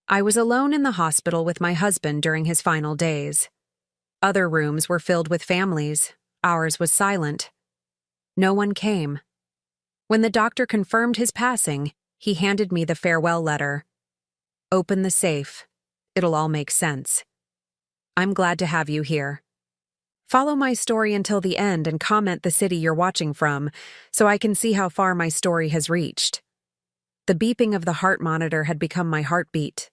I was alone in the hospital with my husband during his final days. Other rooms were filled with families. Ours was silent. No one came. When the doctor confirmed his passing, he handed me the farewell letter. Open the safe. It'll all make sense. I'm glad to have you here. Follow my story until the end and comment the city you're watching from so I can see how far my story has reached. The beeping of the heart monitor had become my heartbeat.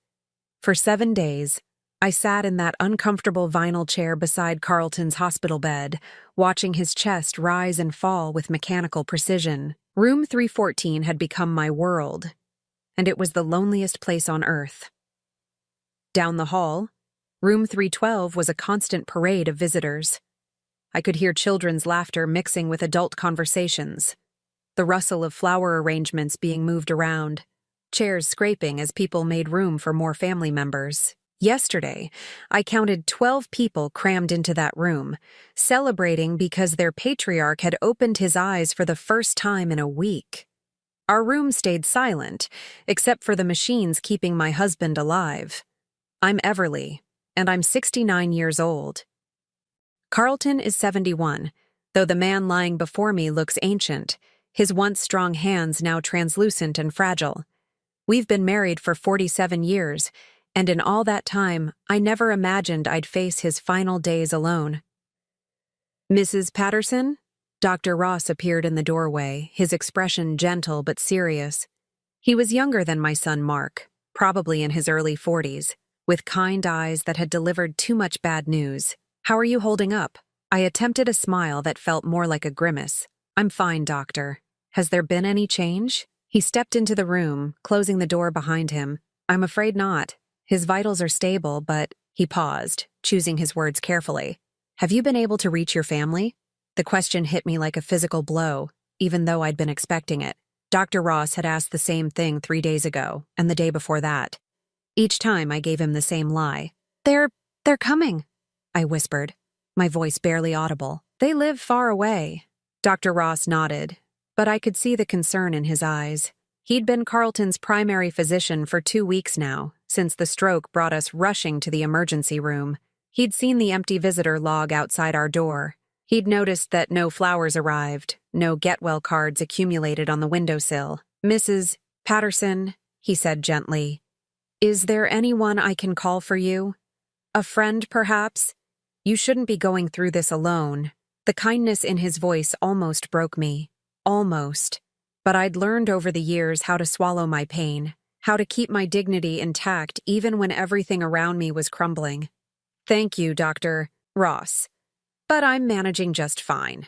For 7 days, I sat in that uncomfortable vinyl chair beside Carlton's hospital bed, watching his chest rise and fall with mechanical precision. Room 314 had become my world, and it was the loneliest place on earth. Down the hall, Room 312 was a constant parade of visitors. I could hear children's laughter mixing with adult conversations, the rustle of flower arrangements being moved around, chairs scraping as people made room for more family members. Yesterday, I counted 12 people crammed into that room, celebrating because their patriarch had opened his eyes for the first time in a week. Our room stayed silent, except for the machines keeping my husband alive. I'm Everly, and I'm 69 years old. Carlton is 71, though the man lying before me looks ancient, his once strong hands now translucent and fragile. We've been married for 47 years, and in all that time, I never imagined I'd face his final days alone. Mrs. Patterson? Dr. Ross appeared in the doorway, his expression gentle but serious. He was younger than my son Mark, probably in his early 40s, with kind eyes that had delivered too much bad news. How are you holding up? I attempted a smile that felt more like a grimace. I'm fine, doctor. Has there been any change? He stepped into the room, closing the door behind him. I'm afraid not. His vitals are stable, but he paused, choosing his words carefully. Have you been able to reach your family? The question hit me like a physical blow, even though I'd been expecting it. Dr. Ross had asked the same thing 3 days ago, and the day before that. Each time I gave him the same lie. They're coming, I whispered, my voice barely audible. They live far away. Dr. Ross nodded, but I could see the concern in his eyes. He'd been Carlton's primary physician for 2 weeks now, since the stroke brought us rushing to the emergency room. He'd seen the empty visitor log outside our door. He'd noticed that no flowers arrived, no get-well cards accumulated on the windowsill. Mrs. Patterson, he said gently, is there anyone I can call for you? A friend, perhaps? You shouldn't be going through this alone. The kindness in his voice almost broke me. Almost. But I'd learned over the years how to swallow my pain, how to keep my dignity intact even when everything around me was crumbling. Thank you, Dr. Ross. But I'm managing just fine.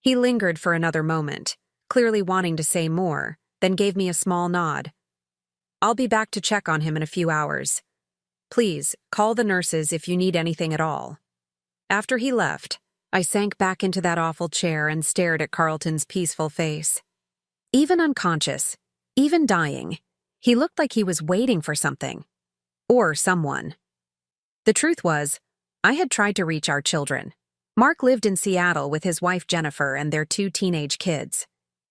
He lingered for another moment, clearly wanting to say more, then gave me a small nod. I'll be back to check on him in a few hours. Please, call the nurses if you need anything at all. After he left, I sank back into that awful chair and stared at Carlton's peaceful face. Even unconscious, even dying, he looked like he was waiting for something. Or someone. The truth was, I had tried to reach our children. Mark lived in Seattle with his wife Jennifer and their 2 teenage kids.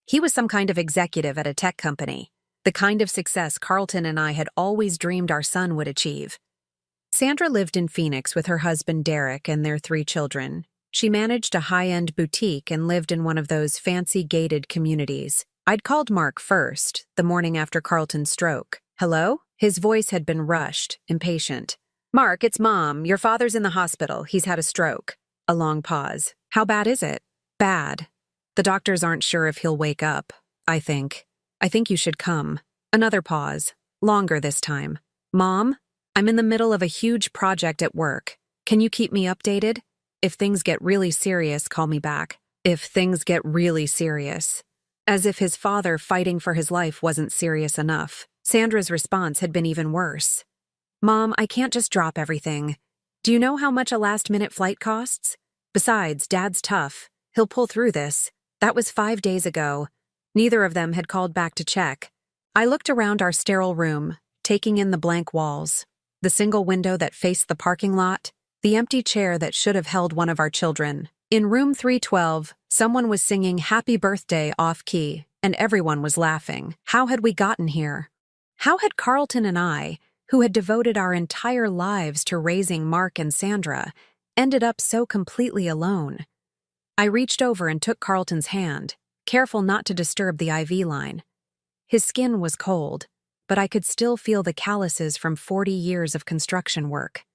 He was some kind of executive at a tech company, the kind of success Carlton and I had always dreamed our son would achieve. Sandra lived in Phoenix with her husband Derek and their 3 children. She managed a high-end boutique and lived in one of those fancy gated communities. I'd called Mark first, the morning after Carlton's stroke. Hello? His voice had been rushed, impatient. Mark, it's Mom. Your father's in the hospital. He's had a stroke. A long pause. How bad is it? Bad. The doctors aren't sure if he'll wake up, I think. I think you should come. Another pause. Longer this time. Mom? I'm in the middle of a huge project at work. Can you keep me updated? If things get really serious, call me back. If things get really serious. As if his father fighting for his life wasn't serious enough. Sandra's response had been even worse. Mom, I can't just drop everything. Do you know how much a last-minute flight costs? Besides, Dad's tough. He'll pull through this. That was 5 days ago. Neither of them had called back to check. I looked around our sterile room, taking in the blank walls, the single window that faced the parking lot, the empty chair that should have held one of our children. In room 312, someone was singing Happy Birthday off-key, and everyone was laughing. How had we gotten here? How had Carlton and I, who had devoted our entire lives to raising Mark and Sandra, ended up so completely alone. I reached over and took Carlton's hand, careful not to disturb the IV line. His skin was cold, but I could still feel the calluses from 40 years of construction work.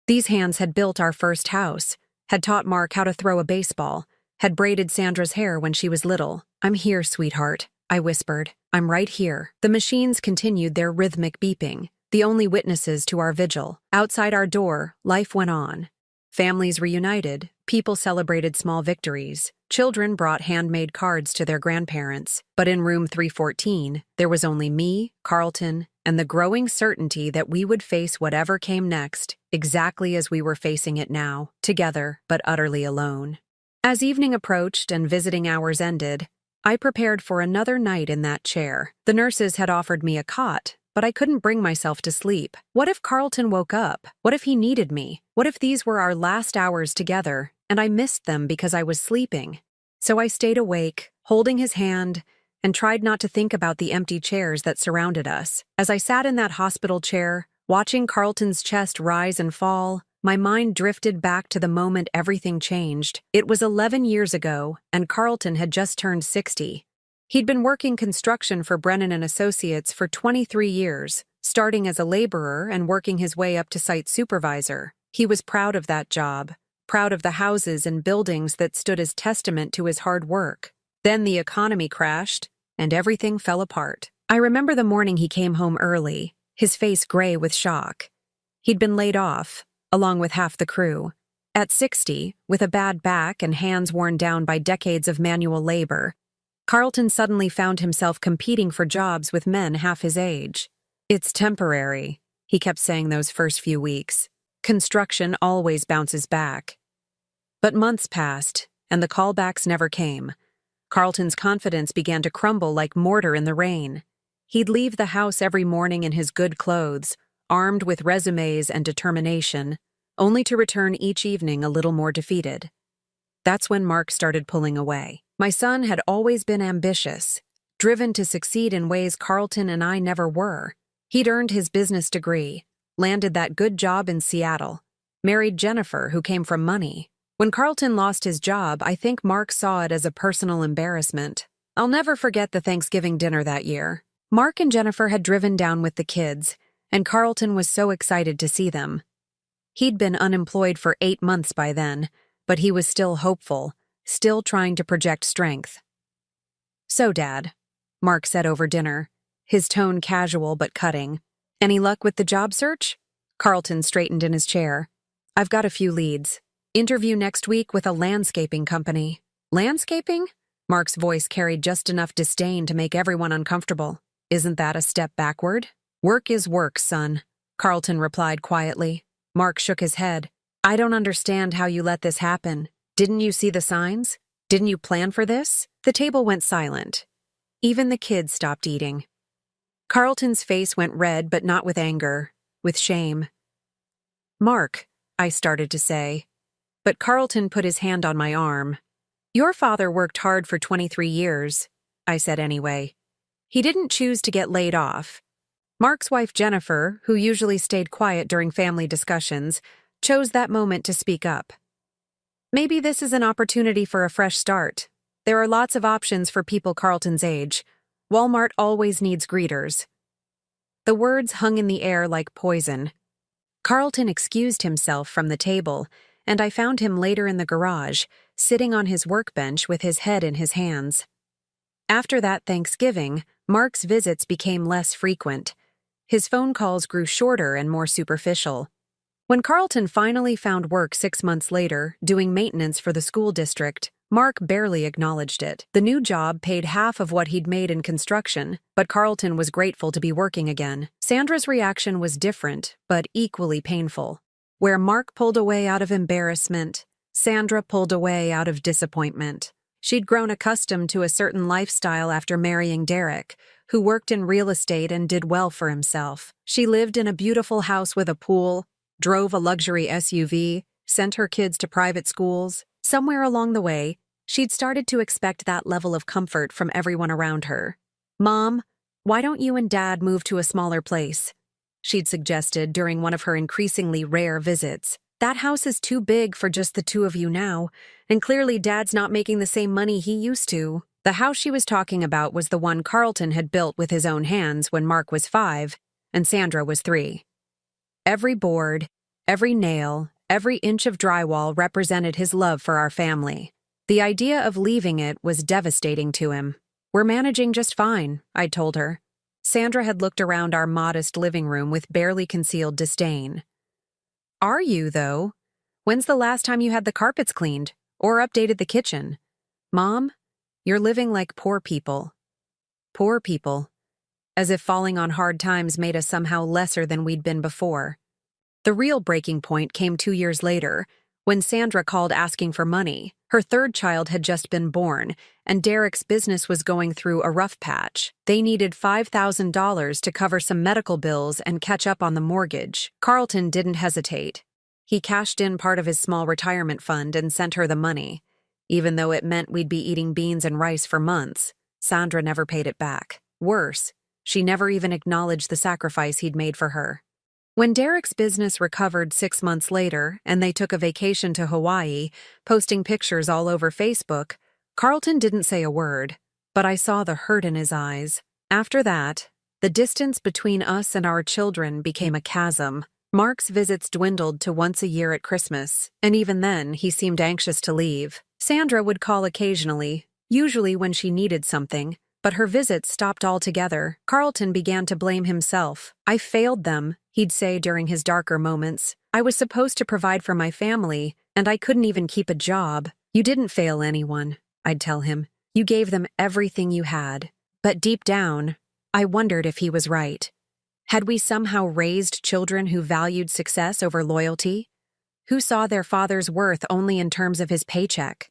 These hands had built our first house, had taught Mark how to throw a baseball, had braided Sandra's hair when she was little. "I'm here, sweetheart," I whispered. "I'm right here." The machines continued their rhythmic beeping, the only witnesses to our vigil. Outside our door, life went on. Families reunited, people celebrated small victories, children brought handmade cards to their grandparents. But in room 314, there was only me, Carlton, and the growing certainty that we would face whatever came next, exactly as we were facing it now, together but utterly alone. As evening approached and visiting hours ended, I prepared for another night in that chair. The nurses had offered me a cot, but I couldn't bring myself to sleep. What if Carlton woke up? What if he needed me? What if these were our last hours together, and I missed them because I was sleeping? So I stayed awake, holding his hand, and tried not to think about the empty chairs that surrounded us. As I sat in that hospital chair, watching Carlton's chest rise and fall, my mind drifted back to the moment everything changed. It was 11 years ago, and Carlton had just turned 60. He'd been working construction for Brennan and Associates for 23 years, starting as a laborer and working his way up to site supervisor. He was proud of that job, proud of the houses and buildings that stood as testament to his hard work. Then the economy crashed, and everything fell apart. I remember the morning he came home early, his face gray with shock. He'd been laid off, along with half the crew. At 60, with a bad back and hands worn down by decades of manual labor, Carlton suddenly found himself competing for jobs with men half his age. "It's temporary," he kept saying those first few weeks. "Construction always bounces back." But months passed, and the callbacks never came. Carlton's confidence began to crumble like mortar in the rain. He'd leave the house every morning in his good clothes, armed with resumes and determination, only to return each evening a little more defeated. That's when Mark started pulling away. My son had always been ambitious, driven to succeed in ways Carlton and I never were. He'd earned his business degree, landed that good job in Seattle, married Jennifer, who came from money. When Carlton lost his job, I think Mark saw it as a personal embarrassment. I'll never forget the Thanksgiving dinner that year. Mark and Jennifer had driven down with the kids, and Carlton was so excited to see them. He'd been unemployed for 8 months by then, but he was still hopeful, still trying to project strength. "So, Dad," Mark said over dinner, his tone casual but cutting. "Any luck with the job search?" Carlton straightened in his chair. "I've got a few leads. Interview next week with a landscaping company." "Landscaping?" Mark's voice carried just enough disdain to make everyone uncomfortable. "Isn't that a step backward?" "Work is work, son," Carlton replied quietly. Mark shook his head. "I don't understand how you let this happen. Didn't you see the signs? Didn't you plan for this?" The table went silent. Even the kids stopped eating. Carlton's face went red, but not with anger, with shame. "Mark," I started to say, but Carlton put his hand on my arm. "Your father worked hard for 23 years, I said anyway. "He didn't choose to get laid off." Mark's wife Jennifer, who usually stayed quiet during family discussions, chose that moment to speak up. "Maybe this is an opportunity for a fresh start. There are lots of options for people Carlton's age. Walmart always needs greeters." The words hung in the air like poison. Carlton excused himself from the table, and I found him later in the garage, sitting on his workbench with his head in his hands. After that Thanksgiving, Mark's visits became less frequent. His phone calls grew shorter and more superficial. When Carlton finally found work 6 months later, doing maintenance for the school district, Mark barely acknowledged it. The new job paid half of what he'd made in construction, but Carlton was grateful to be working again. Sandra's reaction was different, but equally painful. Where Mark pulled away out of embarrassment, Sandra pulled away out of disappointment. She'd grown accustomed to a certain lifestyle after marrying Derek, who worked in real estate and did well for himself. She lived in a beautiful house with a pool, drove a luxury SUV, sent her kids to private schools. Somewhere along the way, she'd started to expect that level of comfort from everyone around her. "Mom, why don't you and Dad move to a smaller place?" she'd suggested during one of her increasingly rare visits. That house is too big for just the two of you now, and clearly Dad's not making the same money he used to. The house she was talking about was the one Carlton had built with his own hands when Mark was 5 and Sandra was 3. Every board, every nail, every inch of drywall represented his love for our family. The idea of leaving it was devastating to him. "We're managing just fine," I'd told her. Sandra had looked around our modest living room with barely concealed disdain. "Are you, though? When's the last time you had the carpets cleaned or updated the kitchen? Mom, you're living like poor people." Poor people. As if falling on hard times made us somehow lesser than we'd been before. The real breaking point came 2 years later, when Sandra called asking for money. Her third child had just been born, and Derek's business was going through a rough patch. They needed $5,000 to cover some medical bills and catch up on the mortgage. Carlton didn't hesitate. He cashed in part of his small retirement fund and sent her the money. Even though it meant we'd be eating beans and rice for months, Sandra never paid it back. Worse, she never even acknowledged the sacrifice he'd made for her. When Derek's business recovered 6 months later and they took a vacation to Hawaii, posting pictures all over Facebook, Carlton didn't say a word, but I saw the hurt in his eyes. After that, the distance between us and our children became a chasm. Mark's visits dwindled to once a year at Christmas, and even then he seemed anxious to leave. Sandra would call occasionally, usually when she needed something, but her visits stopped altogether. Carlton began to blame himself. "I failed them," he'd say during his darker moments. "I was supposed to provide for my family, and I couldn't even keep a job." "You didn't fail anyone," I'd tell him. "You gave them everything you had." But deep down, I wondered if he was right. Had we somehow raised children who valued success over loyalty? Who saw their father's worth only in terms of his paycheck?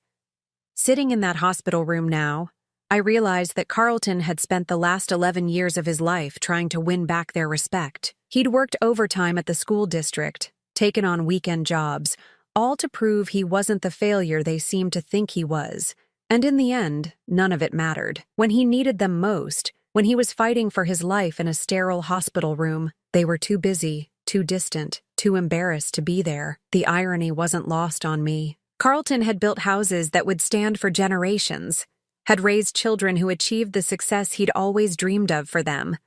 Sitting in that hospital room now, I realized that Carlton had spent the last 11 years of his life trying to win back their respect. He'd worked overtime at the school district, taken on weekend jobs, all to prove he wasn't the failure they seemed to think he was. And in the end, none of it mattered. When he needed them most, when he was fighting for his life in a sterile hospital room, they were too busy, too distant, too embarrassed to be there. The irony wasn't lost on me. Carlton had built houses that would stand for generations, had raised children who achieved the success he'd always dreamed of for them.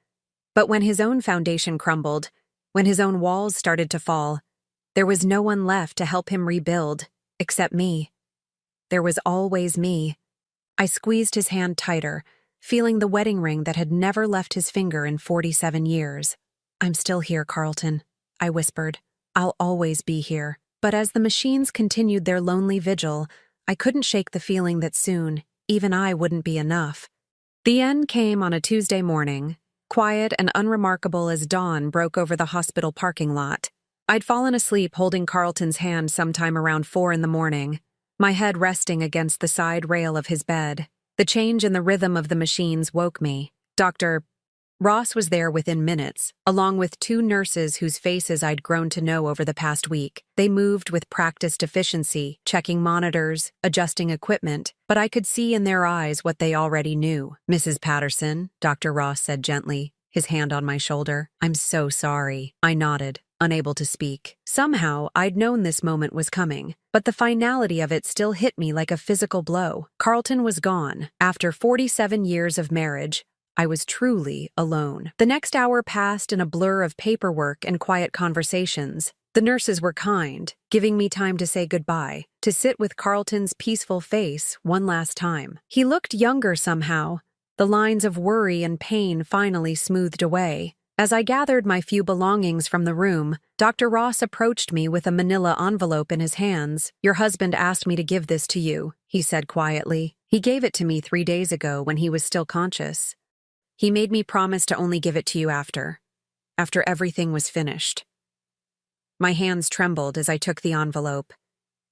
But when his own foundation crumbled, when his own walls started to fall, there was no one left to help him rebuild, except me. There was always me. I squeezed his hand tighter, feeling the wedding ring that had never left his finger in 47 years. "I'm still here, Carlton," I whispered. "I'll always be here." But as the machines continued their lonely vigil, I couldn't shake the feeling that soon, even I wouldn't be enough. The end came on a Tuesday morning, quiet and unremarkable as dawn broke over the hospital parking lot. I'd fallen asleep holding Carlton's hand sometime around 4 in the morning, my head resting against the side rail of his bed. The change in the rhythm of the machines woke me. Dr. Ross was there within minutes, along with 2 nurses whose faces I'd grown to know over the past week. They moved with practiced efficiency, checking monitors, adjusting equipment, but I could see in their eyes what they already knew. "Mrs. Patterson," Dr. Ross said gently, his hand on my shoulder. "I'm so sorry." I nodded, unable to speak. Somehow, I'd known this moment was coming, but the finality of it still hit me like a physical blow. Carlton was gone. After 47 years of marriage, I was truly alone. The next hour passed in a blur of paperwork and quiet conversations. The nurses were kind, giving me time to say goodbye, to sit with Carlton's peaceful face one last time. He looked younger somehow, the lines of worry and pain finally smoothed away. As I gathered my few belongings from the room, Dr. Ross approached me with a manila envelope in his hands. "Your husband asked me to give this to you," he said quietly. "He gave it to me 3 days ago when he was still conscious. He made me promise to only give it to you after everything was finished." My hands trembled as I took the envelope.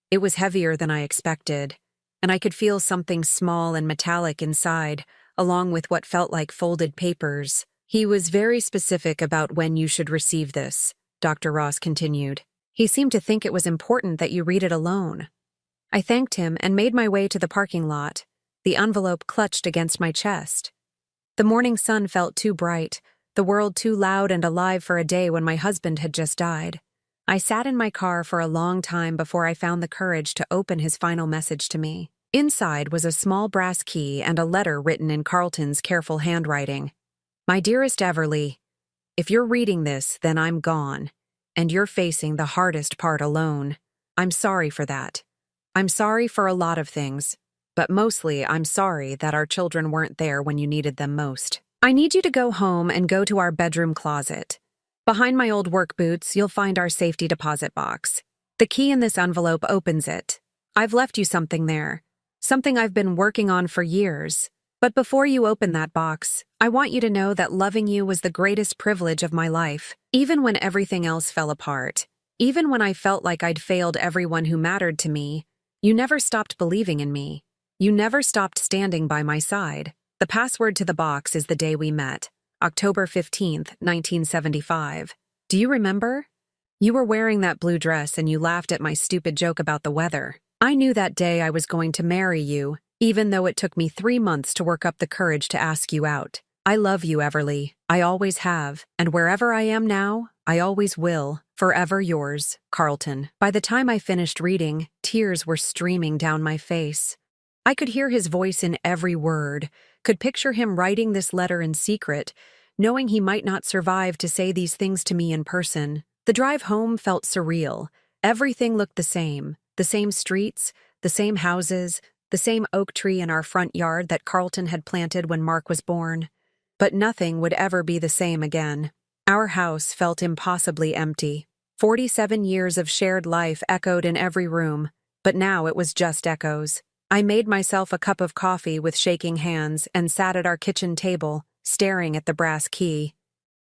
It was heavier than I expected, and I could feel something small and metallic inside, along with what felt like folded papers. "He was very specific about when you should receive this," Dr. Ross continued. "He seemed to think it was important that you read it alone." I thanked him and made my way to the parking lot, the envelope clutched against my chest. The morning sun felt too bright, the world too loud and alive for a day when my husband had just died. I sat in my car for a long time before I found the courage to open his final message to me. Inside was a small brass key and a letter written in Carlton's careful handwriting. My dearest Everly, if you're reading this, then I'm gone, and you're facing the hardest part alone. I'm sorry for that. I'm sorry for a lot of things, but mostly I'm sorry that our children weren't there when you needed them most. I need you to go home and go to our bedroom closet. Behind my old work boots, you'll find our safety deposit box. The key in this envelope opens it. I've left you something there, something I've been working on for years. But before you open that box, I want you to know that loving you was the greatest privilege of my life, even when everything else fell apart. Even when I felt like I'd failed everyone who mattered to me, you never stopped believing in me. You never stopped standing by my side. The password to the box is the day we met, October 15th, 1975. Do you remember? You were wearing that blue dress and you laughed at my stupid joke about the weather. I knew that day I was going to marry you, even though it took me 3 months to work up the courage to ask you out. I love you, Everly. I always have, and wherever I am now, I always will. Forever yours, Carlton. By the time I finished reading, tears were streaming down my face. I could hear his voice in every word, could picture him writing this letter in secret, knowing he might not survive to say these things to me in person. The drive home felt surreal. Everything looked the same streets, the same houses, the same oak tree in our front yard that Carlton had planted when Mark was born. But nothing would ever be the same again. Our house felt impossibly empty. 47 years of shared life echoed in every room, but now it was just echoes. I made myself a cup of coffee with shaking hands and sat at our kitchen table, staring at the brass key.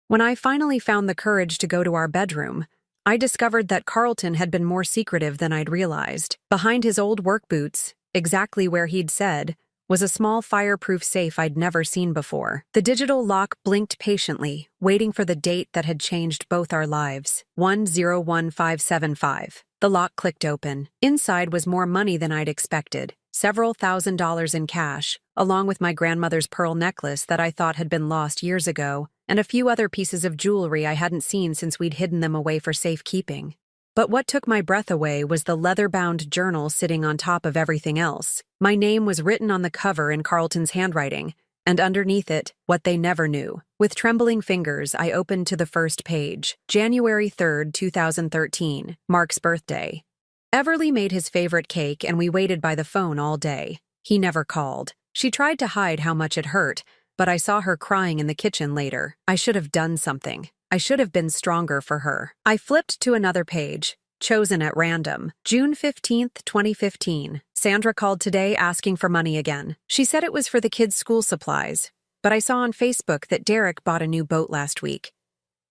When I finally found the courage to go to our bedroom, I discovered that Carlton had been more secretive than I'd realized. Behind his old work boots, exactly where he'd said, was a small fireproof safe I'd never seen before. The digital lock blinked patiently, waiting for the date that had changed both our lives. 101575. The lock clicked open. Inside was more money than I'd expected. Several $1,000s in cash, along with my grandmother's pearl necklace that I thought had been lost years ago, and a few other pieces of jewelry I hadn't seen since we'd hidden them away for safekeeping. But what took my breath away was the leather-bound journal sitting on top of everything else. My name was written on the cover in Carlton's handwriting, and underneath it, what they never knew. With trembling fingers, I opened to the first page. January 3rd, 2013, Mark's birthday. Everly made his favorite cake and we waited by the phone all day. He never called. She tried to hide how much it hurt, but I saw her crying in the kitchen later. I should have done something. I should have been stronger for her. I flipped to another page, chosen at random. June 15th, 2015. Sandra called today asking for money again. She said it was for the kids' school supplies, but I saw on Facebook that Derek bought a new boat last week.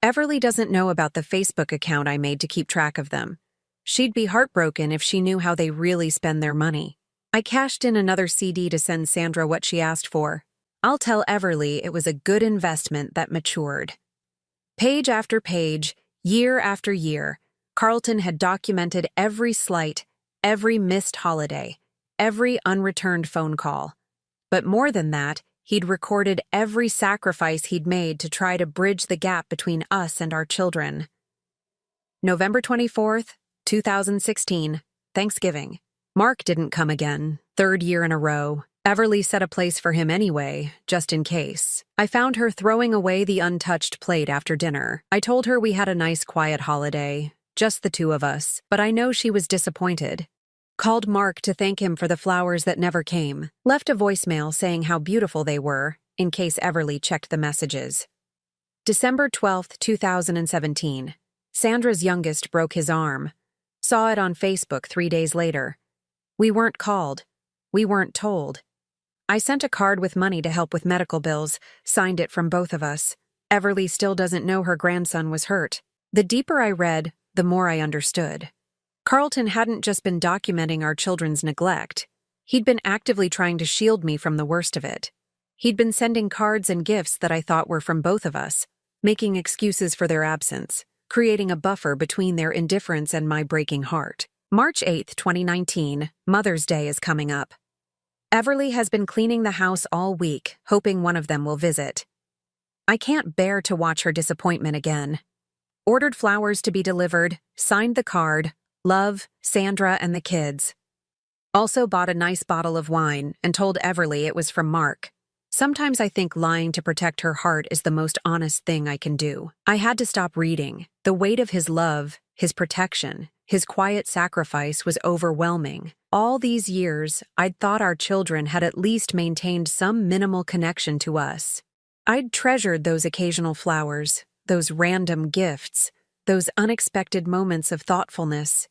Everly doesn't know about the Facebook account I made to keep track of them. She'd be heartbroken if she knew how they really spend their money. I cashed in another CD to send Sandra what she asked for. I'll tell Everly it was a good investment that matured. Page after page, year after year, Carlton had documented every slight, every missed holiday, every unreturned phone call. But more than that, he'd recorded every sacrifice he'd made to try to bridge the gap between us and our children. November 24th, 2016, Thanksgiving. Mark didn't come again, 3rd year in a row. Everly set a place for him anyway, just in case. I found her throwing away the untouched plate after dinner. I told her we had a nice quiet holiday, just the two of us, but I know she was disappointed. Called Mark to thank him for the flowers that never came. Left a voicemail saying how beautiful they were, in case Everly checked the messages. December 12th, 2017. Sandra's youngest broke his arm. Saw it on Facebook 3 days later. We weren't called. We weren't told. I sent a card with money to help with medical bills, signed it from both of us. Everly still doesn't know her grandson was hurt. The deeper I read, the more I understood. Carlton hadn't just been documenting our children's neglect. He'd been actively trying to shield me from the worst of it. He'd been sending cards and gifts that I thought were from both of us, making excuses for their absence, creating a buffer between their indifference and my breaking heart. March 8th, 2019, Mother's Day is coming up. Everly has been cleaning the house all week, hoping one of them will visit. I can't bear to watch her disappointment again. Ordered flowers to be delivered, signed the card, love, Sandra and the kids. Also bought a nice bottle of wine and told Everly it was from Mark. Sometimes I think lying to protect her heart is the most honest thing I can do. I had to stop reading. The weight of his love, his protection, his quiet sacrifice was overwhelming. All these years, I'd thought our children had at least maintained some minimal connection to us. I'd treasured those occasional flowers, those random gifts, those unexpected moments of thoughtfulness.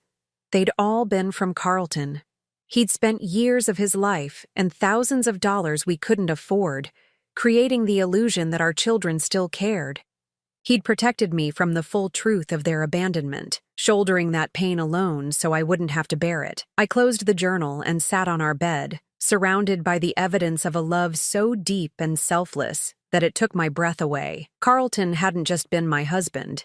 They'd all been from Carlton. He'd spent years of his life and thousands of dollars we couldn't afford, creating the illusion that our children still cared. He'd protected me from the full truth of their abandonment, shouldering that pain alone so I wouldn't have to bear it. I closed the journal and sat on our bed, surrounded by the evidence of a love so deep and selfless that it took my breath away. Carlton hadn't just been my husband.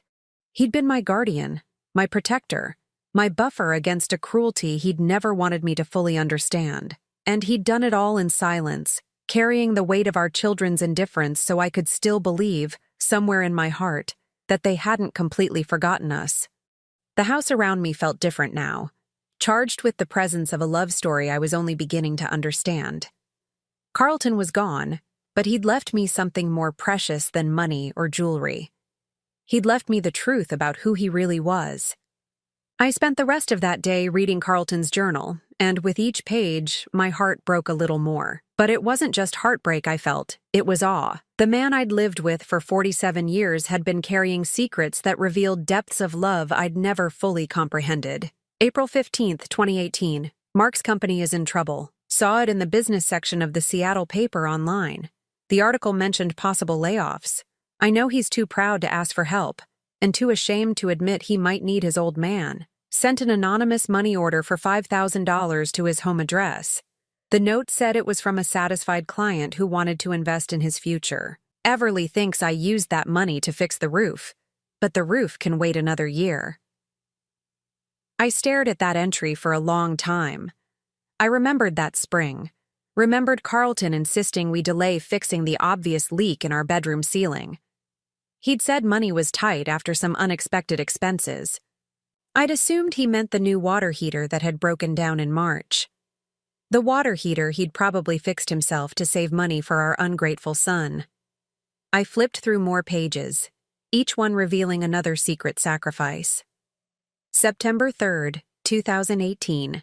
He'd been my guardian, my protector, my buffer against a cruelty he'd never wanted me to fully understand. And he'd done it all in silence, carrying the weight of our children's indifference so I could still believe, somewhere in my heart, that they hadn't completely forgotten us. The house around me felt different now, charged with the presence of a love story I was only beginning to understand. Carlton was gone, but he'd left me something more precious than money or jewelry. He'd left me the truth about who he really was. I spent the rest of that day reading Carlton's journal, and with each page, my heart broke a little more. But it wasn't just heartbreak I felt, it was awe. The man I'd lived with for 47 years had been carrying secrets that revealed depths of love I'd never fully comprehended. April 15th, 2018. Mark's company is in trouble. Saw it in the business section of the Seattle paper online. The article mentioned possible layoffs. I know he's too proud to ask for help, and too ashamed to admit he might need his old man. Sent an anonymous money order for $5,000 to his home address. The note said it was from a satisfied client who wanted to invest in his future. Everly thinks I used that money to fix the roof, but the roof can wait another year. I stared at that entry for a long time. I remembered that spring. Remembered Carlton insisting we delay fixing the obvious leak in our bedroom ceiling. He'd said money was tight after some unexpected expenses. I'd assumed he meant the new water heater that had broken down in March. The water heater he'd probably fixed himself to save money for our ungrateful son. I flipped through more pages, each one revealing another secret sacrifice. September 3rd, 2018.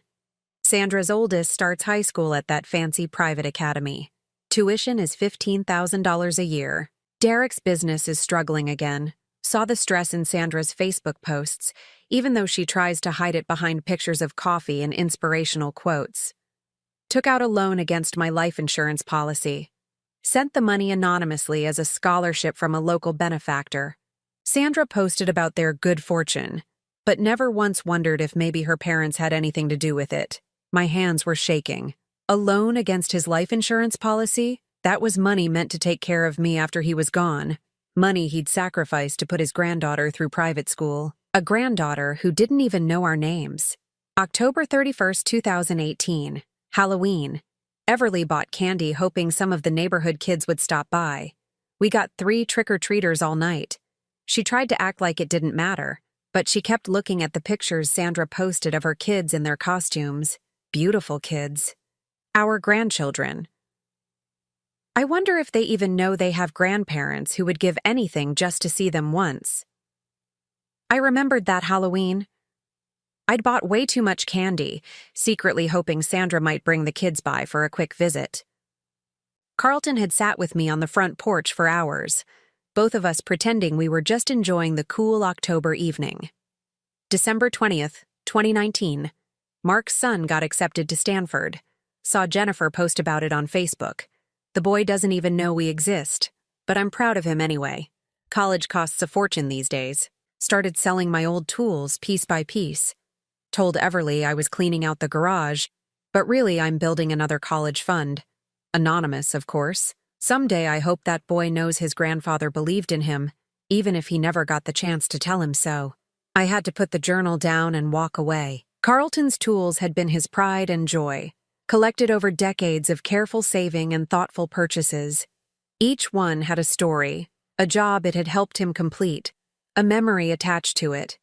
Sandra's oldest starts high school at that fancy private academy. Tuition is $15,000 a year. Derek's business is struggling again. Saw the stress in Sandra's Facebook posts, even though she tries to hide it behind pictures of coffee and inspirational quotes. Took out a loan against my life insurance policy. Sent the money anonymously as a scholarship from a local benefactor. Sandra posted about their good fortune, but never once wondered if maybe her parents had anything to do with it. My hands were shaking. A loan against his life insurance policy? That was money meant to take care of me after he was gone. Money he'd sacrificed to put his granddaughter through private school. A granddaughter who didn't even know our names. October 31st, 2018. Halloween. Everly bought candy hoping some of the neighborhood kids would stop by. We got 3 trick-or-treaters all night. She tried to act like it didn't matter, but she kept looking at the pictures Sandra posted of her kids in their costumes. Beautiful kids. Our grandchildren. I wonder if they even know they have grandparents who would give anything just to see them once. I remembered that Halloween. I'd bought way too much candy, secretly hoping Sandra might bring the kids by for a quick visit. Carlton had sat with me on the front porch for hours, both of us pretending we were just enjoying the cool October evening. December 20th, 2019. Mark's son got accepted to Stanford. Saw Jennifer post about it on Facebook. The boy doesn't even know we exist, but I'm proud of him anyway. College costs a fortune these days. Started selling my old tools piece by piece. Told Everly I was cleaning out the garage, but really I'm building another college fund. Anonymous, of course. Someday I hope that boy knows his grandfather believed in him, even if he never got the chance to tell him so. I had to put the journal down and walk away. Carlton's tools had been his pride and joy, collected over decades of careful saving and thoughtful purchases. Each one had a story, a job it had helped him complete, a memory attached to it.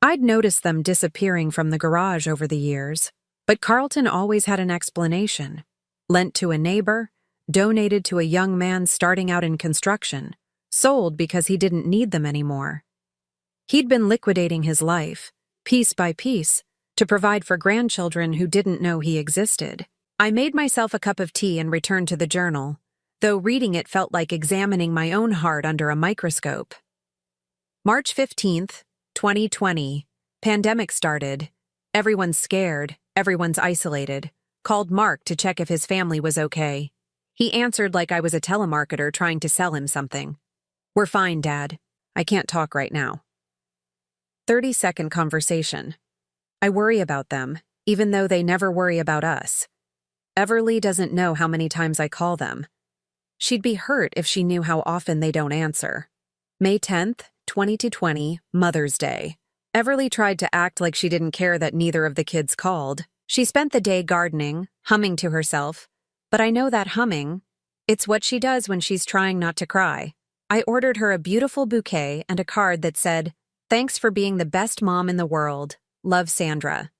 I'd noticed them disappearing from the garage over the years, but Carlton always had an explanation. Lent to a neighbor, donated to a young man starting out in construction, sold because he didn't need them anymore. He'd been liquidating his life, piece by piece, to provide for grandchildren who didn't know he existed. I made myself a cup of tea and returned to the journal, though reading it felt like examining my own heart under a microscope. March 15th, 2020. Pandemic started. Everyone's scared, everyone's isolated. Called Mark to check if his family was okay. He answered like I was a telemarketer trying to sell him something. "We're fine, Dad. I can't talk right now." 30-second conversation. I worry about them, even though they never worry about us. Everly doesn't know how many times I call them. She'd be hurt if she knew how often they don't answer. May 10th, 2020, Mother's Day. Everly tried to act like she didn't care that neither of the kids called. She spent the day gardening, humming to herself. But I know that humming, it's what she does when she's trying not to cry. I ordered her a beautiful bouquet and a card that said, "Thanks for being the best mom in the world. Love, Sandra."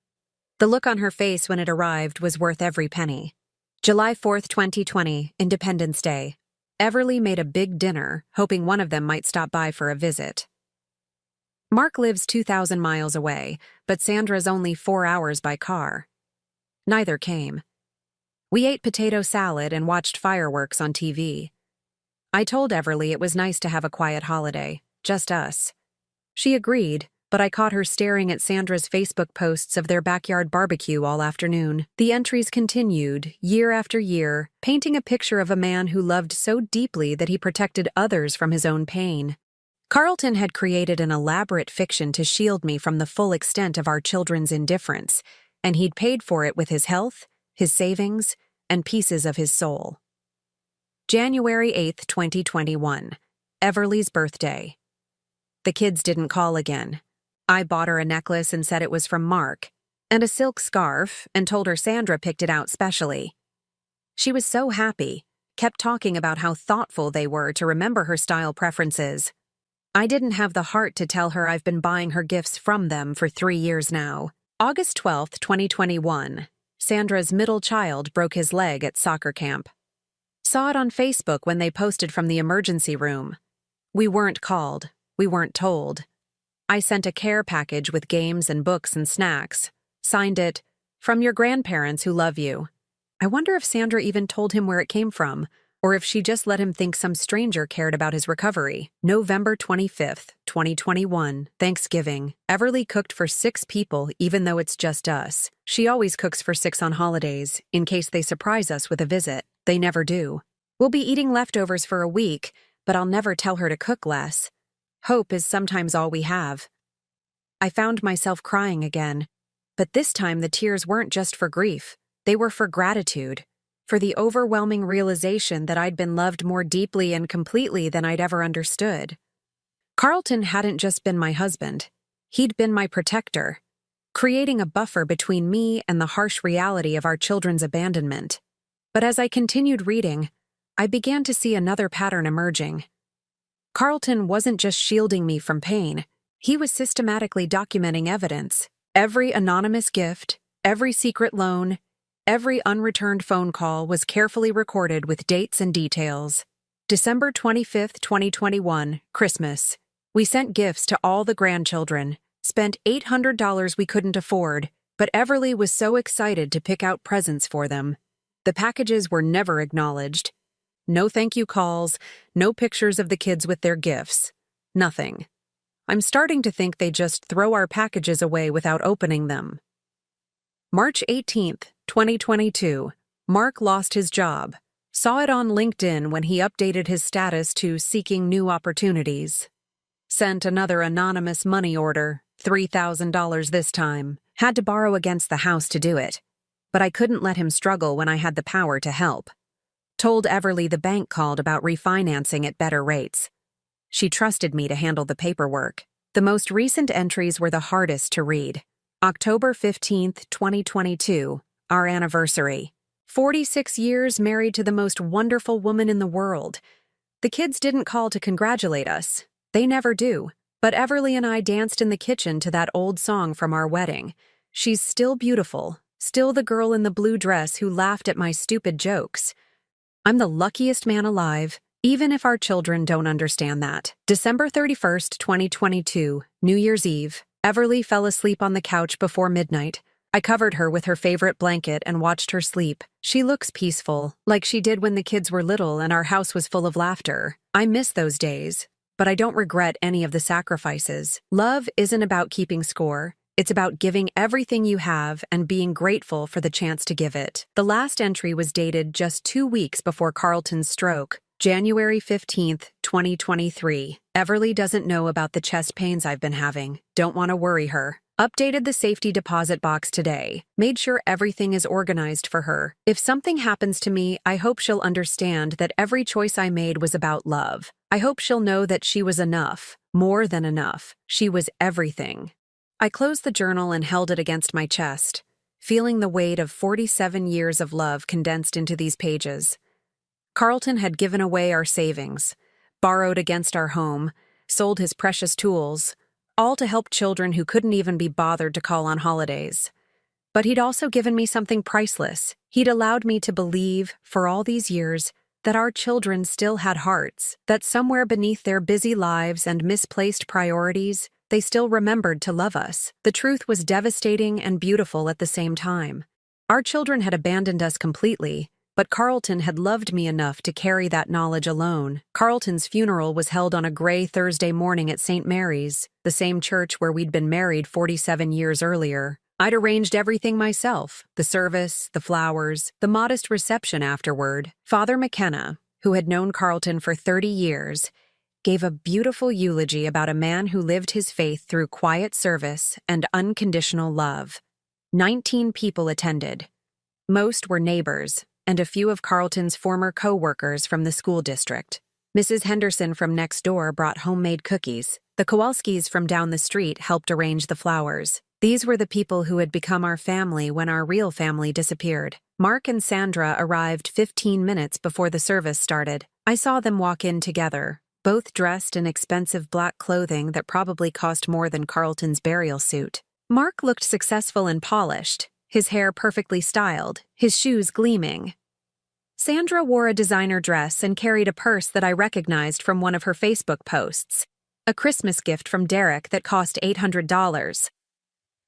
The look on her face when it arrived was worth every penny. July 4th, 2020, Independence Day. Everly made a big dinner, hoping one of them might stop by for a visit. Mark lives 2,000 miles away, but Sandra's only 4 hours by car. Neither came. We ate potato salad and watched fireworks on TV. I told Everly it was nice to have a quiet holiday, just us. She agreed, but I caught her staring at Sandra's Facebook posts of their backyard barbecue all afternoon. The entries continued, year after year, painting a picture of a man who loved so deeply that he protected others from his own pain. Carlton had created an elaborate fiction to shield me from the full extent of our children's indifference, and he'd paid for it with his health, his savings, and pieces of his soul. January 8th, 2021. Everly's birthday. The kids didn't call again. I bought her a necklace and said it was from Mark, and a silk scarf, and told her Sandra picked it out specially. She was so happy, kept talking about how thoughtful they were to remember her style preferences. I didn't have the heart to tell her I've been buying her gifts from them for 3 years now. August 12th, 2021. Sandra's middle child broke his leg at soccer camp. Saw it on Facebook when they posted from the emergency room. We weren't called. We weren't told. I sent a care package with games and books and snacks. Signed it, "From your grandparents who love you." I wonder if Sandra even told him where it came from, or if she just let him think some stranger cared about his recovery. November 25th, 2021, Thanksgiving. Everly cooked for 6 people even though it's just us. She always cooks for 6 on holidays, in case they surprise us with a visit. They never do. We'll be eating leftovers for a week, but I'll never tell her to cook less. Hope is sometimes all we have. I found myself crying again, but this time the tears weren't just for grief. They were for gratitude, for the overwhelming realization that I'd been loved more deeply and completely than I'd ever understood. Carlton hadn't just been my husband. He'd been my protector, creating a buffer between me and the harsh reality of our children's abandonment. But as I continued reading, I began to see another pattern emerging. Carlton wasn't just shielding me from pain. He was systematically documenting evidence. Every anonymous gift, every secret loan, every unreturned phone call was carefully recorded with dates and details. December 25th, 2021, Christmas. We sent gifts to all the grandchildren, spent $800 we couldn't afford, but Everly was so excited to pick out presents for them. The packages were never acknowledged. No thank you calls, no pictures of the kids with their gifts. Nothing. I'm starting to think they just throw our packages away without opening them. March 18th, 2022. Mark lost his job. Saw it on LinkedIn when he updated his status to seeking new opportunities. Sent another anonymous money order, $3,000 this time. Had to borrow against the house to do it. But I couldn't let him struggle when I had the power to help. Told Everly the bank called about refinancing at better rates. She trusted me to handle the paperwork. The most recent entries were the hardest to read. October 15th, 2022, our anniversary. 46 years married to the most wonderful woman in the world. The kids didn't call to congratulate us. They never do. But Everly and I danced in the kitchen to that old song from our wedding. She's still beautiful, still the girl in the blue dress who laughed at my stupid jokes. I'm the luckiest man alive, even if our children don't understand that. December 31st, 2022, New Year's Eve. Everly fell asleep on the couch before midnight. I covered her with her favorite blanket and watched her sleep. She looks peaceful, like she did when the kids were little and our house was full of laughter. I miss those days, but I don't regret any of the sacrifices. Love isn't about keeping score. It's about giving everything you have and being grateful for the chance to give it. The last entry was dated just 2 weeks before Carlton's stroke, January 15th, 2023. Everly doesn't know about the chest pains I've been having. Don't want to worry her. Updated the safety deposit box today. Made sure everything is organized for her. If something happens to me, I hope she'll understand that every choice I made was about love. I hope she'll know that she was enough, more than enough. She was everything. I closed the journal and held it against my chest, feeling the weight of 47 years of love condensed into these pages. Carlton had given away our savings, borrowed against our home, sold his precious tools, all to help children who couldn't even be bothered to call on holidays. But he'd also given me something priceless. He'd allowed me to believe, for all these years, that our children still had hearts, that somewhere beneath their busy lives and misplaced priorities, they still remembered to love us. The truth was devastating and beautiful at the same time. Our children had abandoned us completely, but Carlton had loved me enough to carry that knowledge alone. Carlton's funeral was held on a gray Thursday morning at St. Mary's, the same church where we'd been married 47 years earlier. I'd arranged everything myself, the service, the flowers, the modest reception afterward. Father McKenna, who had known Carlton for 30 years, gave a beautiful eulogy about a man who lived his faith through quiet service and unconditional love. 19 people attended. Most were neighbors, and a few of Carlton's former co-workers from the school district. Mrs. Henderson from next door brought homemade cookies. The Kowalskis from down the street helped arrange the flowers. These were the people who had become our family when our real family disappeared. Mark and Sandra arrived 15 minutes before the service started. I saw them walk in together, both dressed in expensive black clothing that probably cost more than Carlton's burial suit. Mark looked successful and polished, his hair perfectly styled, his shoes gleaming. Sandra wore a designer dress and carried a purse that I recognized from one of her Facebook posts, a Christmas gift from Derek that cost $800.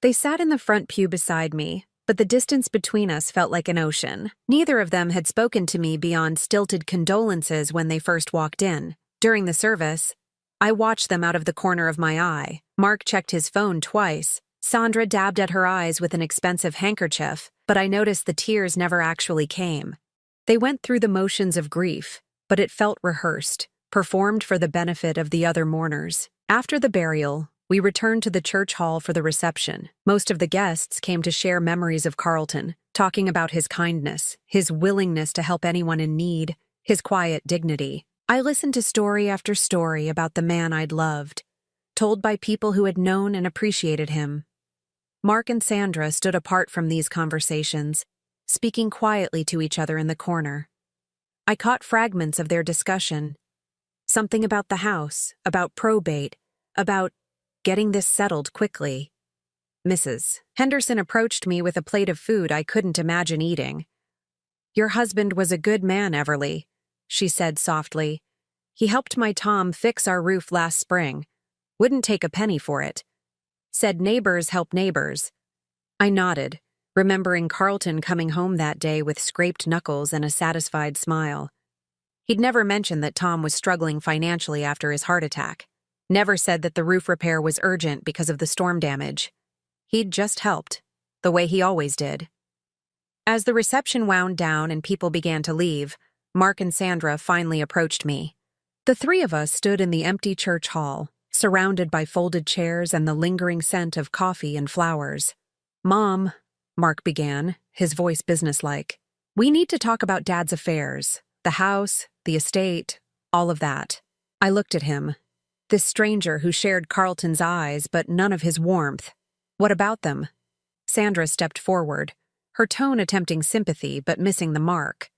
They sat in the front pew beside me, but the distance between us felt like an ocean. Neither of them had spoken to me beyond stilted condolences when they first walked in. During the service, I watched them out of the corner of my eye. Mark checked his phone twice. Sandra dabbed at her eyes with an expensive handkerchief, but I noticed the tears never actually came. They went through the motions of grief, but it felt rehearsed, performed for the benefit of the other mourners. After the burial, we returned to the church hall for the reception. Most of the guests came to share memories of Carlton, talking about his kindness, his willingness to help anyone in need, his quiet dignity. I listened to story after story about the man I'd loved, told by people who had known and appreciated him. Mark and Sandra stood apart from these conversations, speaking quietly to each other in the corner. I caught fragments of their discussion. Something about the house, about probate, about getting this settled quickly. Mrs. Henderson approached me with a plate of food I couldn't imagine eating. "Your husband was a good man, Everly," she said softly. "He helped my Tom fix our roof last spring. Wouldn't take a penny for it. Said neighbors help neighbors." I nodded, remembering Carlton coming home that day with scraped knuckles and a satisfied smile. He'd never mentioned that Tom was struggling financially after his heart attack. Never said that the roof repair was urgent because of the storm damage. He'd just helped, the way he always did. As the reception wound down and people began to leave, Mark and Sandra finally approached me. The three of us stood in the empty church hall, surrounded by folded chairs and the lingering scent of coffee and flowers. "Mom," Mark began, his voice businesslike, "we need to talk about Dad's affairs, the house, the estate, all of that." I looked at him, this stranger who shared Carlton's eyes but none of his warmth. "What about them?" Sandra stepped forward, her tone attempting sympathy but missing the mark.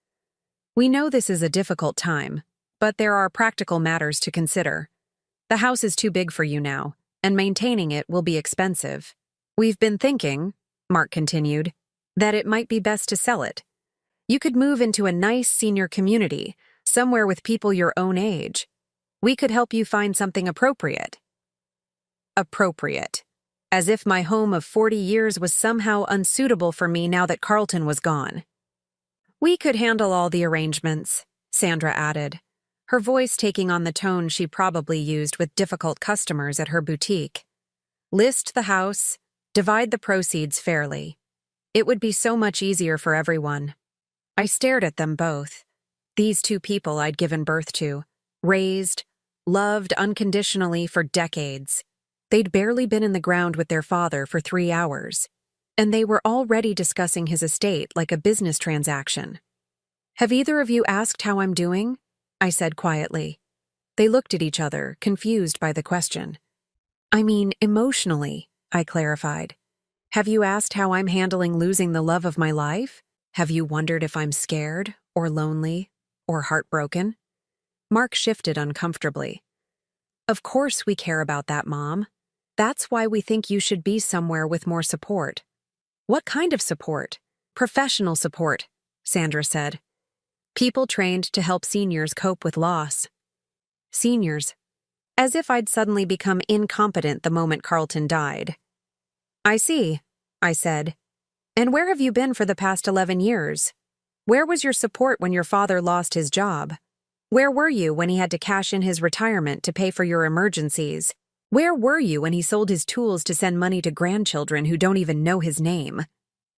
"We know this is a difficult time, but there are practical matters to consider. The house is too big for you now, and maintaining it will be expensive. We've been thinking, Mark continued, that it might be best to sell it. You could move into a nice senior community, somewhere with people your own age. We could help you find something appropriate. Appropriate. As if my home of 40 years was somehow unsuitable for me now that Carlton was gone. We could handle all the arrangements, Sandra added, her voice taking on the tone she probably used with difficult customers at her boutique. List the house, divide the proceeds fairly. It would be so much easier for everyone. I stared at them both. These two people I'd given birth to, raised, loved unconditionally for decades. They'd barely been in the ground with their father for 3 hours, and they were already discussing his estate like a business transaction. Have either of you asked how I'm doing? I said quietly. They looked at each other, confused by the question. I mean, emotionally, I clarified. Have you asked how I'm handling losing the love of my life? Have you wondered if I'm scared, or lonely, or heartbroken? Mark shifted uncomfortably. Of course we care about that, Mom. That's why we think you should be somewhere with more support. What kind of support? Professional support, Sandra said. People trained to help seniors cope with loss. Seniors. As if I'd suddenly become incompetent the moment Carlton died. I see, I said. And where have you been for the past 11 years? Where was your support when your father lost his job? Where were you when he had to cash in his retirement to pay for your emergencies? Where were you when he sold his tools to send money to grandchildren who don't even know his name?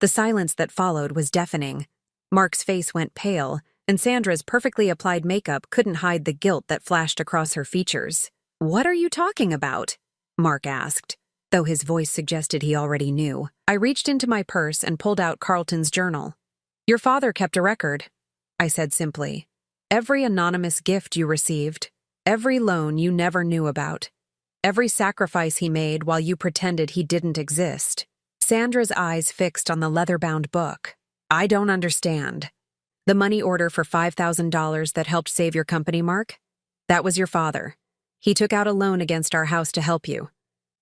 The silence that followed was deafening. Mark's face went pale, and Sandra's perfectly applied makeup couldn't hide the guilt that flashed across her features. What are you talking about? Mark asked, though his voice suggested he already knew. I reached into my purse and pulled out Carlton's journal. Your father kept a record, I said simply. Every anonymous gift you received, every loan you never knew about, every sacrifice he made while you pretended he didn't exist. Sandra's eyes fixed on the leather-bound book. I don't understand. The money order for $5,000 that helped save your company, Mark? That was your father. He took out a loan against our house to help you.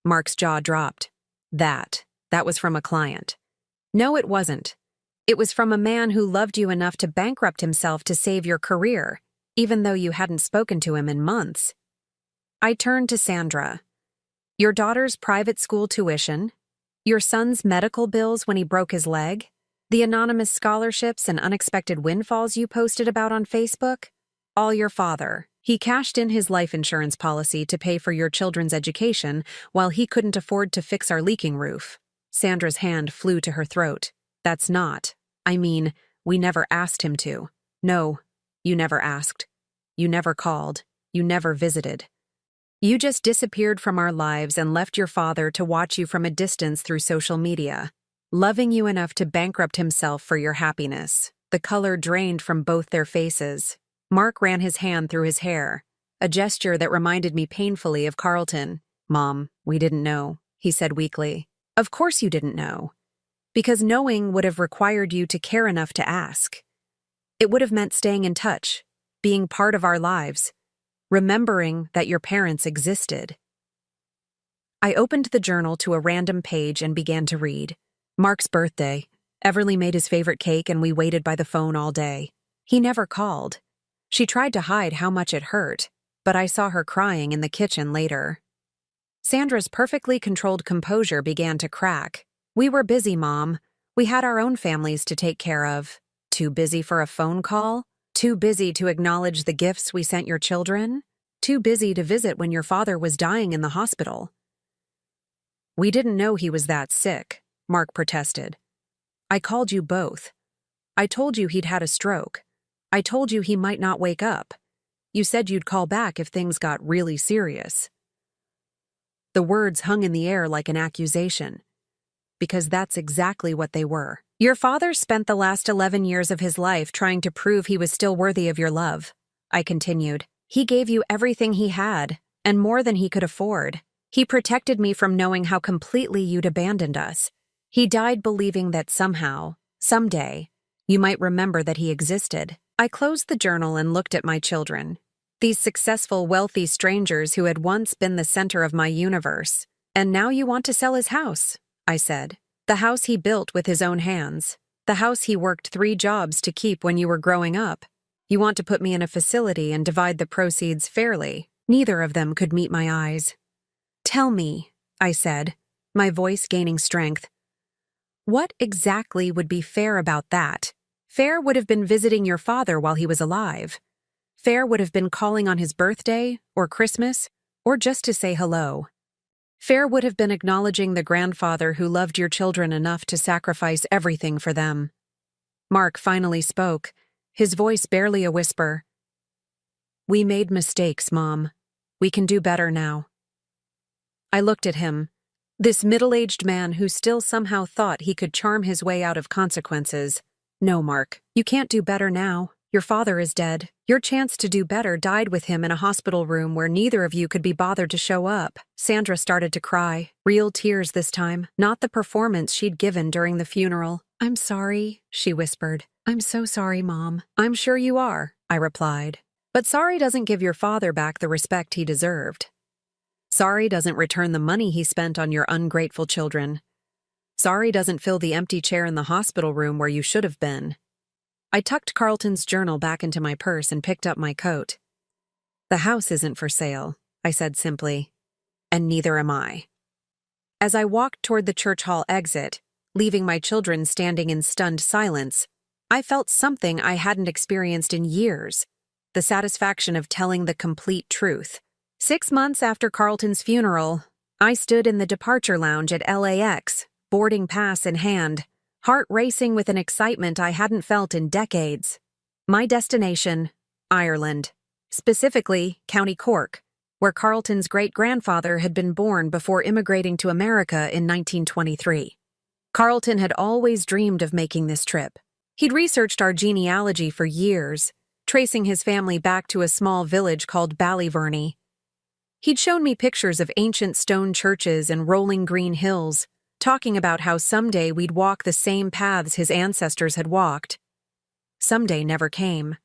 Mark's jaw dropped. That was from a client. No, it wasn't. It was from a man who loved you enough to bankrupt himself to save your career, even though you hadn't spoken to him in months. I turned to Sandra. Your daughter's private school tuition, your son's medical bills when he broke his leg, the anonymous scholarships and unexpected windfalls you posted about on Facebook, all your father. He cashed in his life insurance policy to pay for your children's education while he couldn't afford to fix our leaking roof. Sandra's hand flew to her throat. We never asked him to. No, you never asked. You never called. You never visited. You just disappeared from our lives and left your father to watch you from a distance through social media, loving you enough to bankrupt himself for your happiness. The color drained from both their faces. Mark ran his hand through his hair, a gesture that reminded me painfully of Carlton. Mom, we didn't know, he said weakly. Of course you didn't know. Because knowing would have required you to care enough to ask. It would have meant staying in touch, being part of our lives, remembering that your parents existed. I opened the journal to a random page and began to read. Mark's birthday. Everly made his favorite cake and we waited by the phone all day. He never called. She tried to hide how much it hurt, but I saw her crying in the kitchen later. Sandra's perfectly controlled composure began to crack. We were busy, Mom. We had our own families to take care of. Too busy for a phone call? Too busy to acknowledge the gifts we sent your children? Too busy to visit when your father was dying in the hospital? We didn't know he was that sick, Mark protested. I called you both. I told you he'd had a stroke. I told you he might not wake up. You said you'd call back if things got really serious. The words hung in the air like an accusation. Because that's exactly what they were. Your father spent the last 11 years of his life trying to prove he was still worthy of your love, I continued. He gave you everything he had, and more than he could afford. He protected me from knowing how completely you'd abandoned us. He died believing that somehow, someday, you might remember that he existed. I closed the journal and looked at my children. These successful, wealthy strangers who had once been the center of my universe. And now you want to sell his house, I said. The house he built with his own hands. The house he worked 3 jobs to keep when you were growing up. You want to put me in a facility and divide the proceeds fairly. Neither of them could meet my eyes. Tell me, I said, my voice gaining strength. What exactly would be fair about that? Fair would have been visiting your father while he was alive. Fair would have been calling on his birthday, or Christmas, or just to say hello. Fair would have been acknowledging the grandfather who loved your children enough to sacrifice everything for them. Mark finally spoke, his voice barely a whisper. We made mistakes, Mom. We can do better now. I looked at him, this middle-aged man who still somehow thought he could charm his way out of consequences. No, Mark, you can't do better now. Your father is dead. Your chance to do better died with him in a hospital room where neither of you could be bothered to show up. Sandra started to cry, real tears this time, not the performance she'd given during the funeral. I'm sorry, she whispered. I'm so sorry, Mom. I'm sure you are, I replied. But sorry doesn't give your father back the respect he deserved. Sorry doesn't return the money he spent on your ungrateful children. Sorry doesn't fill the empty chair in the hospital room where you should have been. I tucked Carlton's journal back into my purse and picked up my coat. The house isn't for sale, I said simply, and neither am I. As I walked toward the church hall exit, leaving my children standing in stunned silence, I felt something I hadn't experienced in years, the satisfaction of telling the complete truth. 6 months after Carlton's funeral, I stood in the departure lounge at LAX, boarding pass in hand, heart racing with an excitement I hadn't felt in decades. My destination, Ireland, specifically County Cork, where Carlton's great-grandfather had been born before immigrating to America in 1923. Carlton had always dreamed of making this trip. He'd researched our genealogy for years, tracing his family back to a small village called Ballyverney. He'd shown me pictures of ancient stone churches and rolling green hills, talking about how someday we'd walk the same paths his ancestors had walked. Someday never came.